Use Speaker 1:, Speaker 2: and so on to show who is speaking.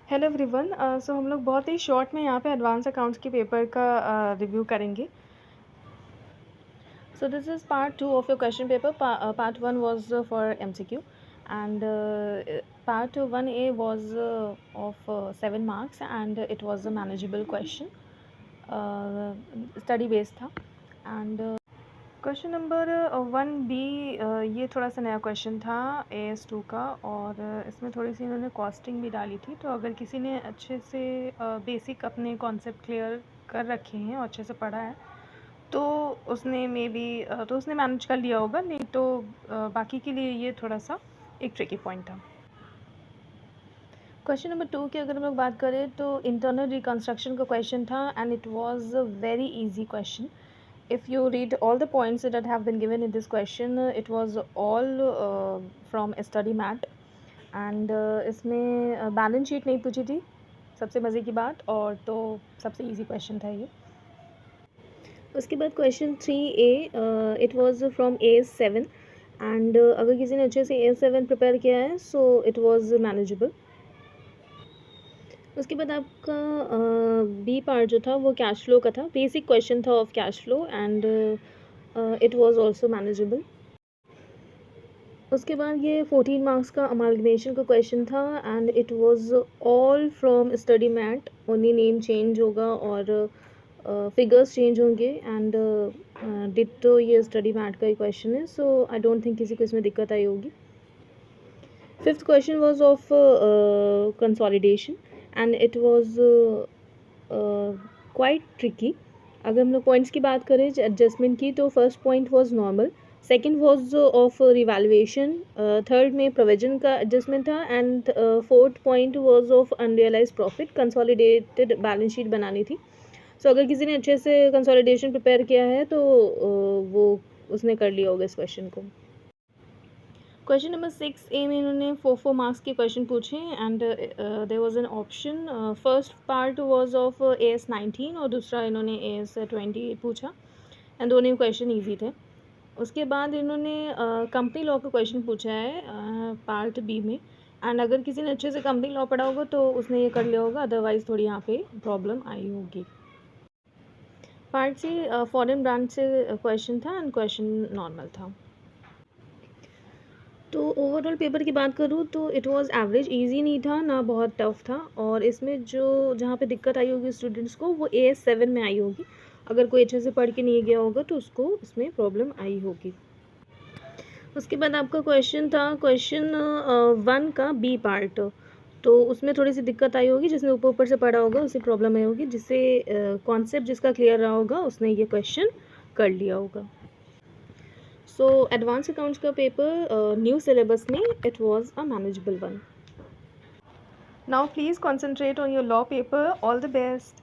Speaker 1: Hello everyone. सो हम लोग बहुत ही शॉर्ट में यहाँ पे एडवांस अकाउंट्स के पेपर का रिव्यू करेंगे। So this is part 2 of your question paper. Part 1 was for MCQ and part 1A was of 7 marks and it was a manageable question. Study based था. And question number 1B ये थोड़ा सा नया question था AS2 का, और इसमें थोड़ी सी इन्होंने कॉस्टिंग भी डाली थी. तो अगर किसी ने अच्छे से बेसिक अपने कॉन्सेप्ट क्लियर कर रखे हैं और अच्छे से पढ़ा है तो उसने तो उसने मैनेज कर लिया होगा. नहीं तो बाकी के लिए ये थोड़ा सा एक ट्रिकी पॉइंट था. क्वेश्चन नंबर 2 की अगर हम लोग बात करें तो इंटरनल रिकन्स्ट्रक्शन का क्वेश्चन था and it was a very easy question. If you read all the points that have been given in this question, it was all from study mat. And इसमें बैलेंस शीट नहीं पूछी थी, सबसे मज़े की बात, और तो सबसे इजी क्वेश्चन था ये. उसके बाद question 3A, it was from AS7 and अगर किसी ने अच्छे से AS7 प्रिपेयर किया है सो इट वाज मैनेजेबल. उसके बाद आपका बी पार्ट जो था वो कैश फ्लो का था. बेसिक क्वेश्चन था of cash flow and it was also manageable. उसके बाद ये 14 मार्क्स का अमालगमेशन का क्वेश्चन था and it was all from study mat. Only name change होगा और फिगर्स चेंज होंगे एंड डिट्टो ये स्टडी मैट का ही क्वेश्चन है. सो आई डोंट थिंक किसी को इसमें दिक्कत आई होगी. Fifth question was of consolidation and it was quite tricky. अगर हम लोग पॉइंट्स की बात करें एडजस्टमेंट की तो first point was normal, second was of revaluation, third में प्रोविजन का एडजस्टमेंट था and fourth point was of unrealise profit. Consolidated balance sheet बनानी थी. सो अगर किसी ने अच्छे से कंसोलिडेशन प्रिपेयर किया है तो वो उसने कर लिया होगा इस क्वेश्चन को. क्वेश्चन नंबर 6A में इन्होंने 4 मार्क्स के क्वेश्चन पूछे and there was an option. First part was of AS19 और दूसरा इन्होंने AS20 पूछा एंड दोनों क्वेश्चन इजी थे. उसके बाद इन्होंने कंपनी लॉ का क्वेश्चन पूछा है पार्ट बी में. एंड अगर किसी ने अच्छे से कंपनी लॉ पढ़ा होगा तो उसने ये कर लिया होगा, अदरवाइज़ थोड़ी यहाँ पे प्रॉब्लम आई होगी. पार्ट सी फॉरेन ब्रांच से क्वेश्चन था एंड क्वेश्चन नॉर्मल था. तो ओवरऑल पेपर की बात करूँ तो इट वाज एवरेज. इजी नहीं था ना बहुत टफ था, और इसमें जहाँ पे दिक्कत आई होगी स्टूडेंट्स को वो AS7 में आई होगी. अगर कोई अच्छे से पढ़ के नहीं गया होगा तो उसको इसमें प्रॉब्लम आई होगी. उसके बाद आपका क्वेश्चन था क्वेश्चन 1 का बी पार्ट. तो उसमें थोड़ी सी दिक्कत आई होगी. जिसने ऊपर ऊपर से पढ़ा होगा उसे प्रॉब्लम आई होगी. जिससे कॉन्सेप्ट जिसका क्लियर रहा होगा उसने ये क्वेश्चन कर लिया होगा. सो एडवांस अकाउंट्स का पेपर न्यू सिलेबस में it was a manageable one. Now please concentrate on your law paper. All the best.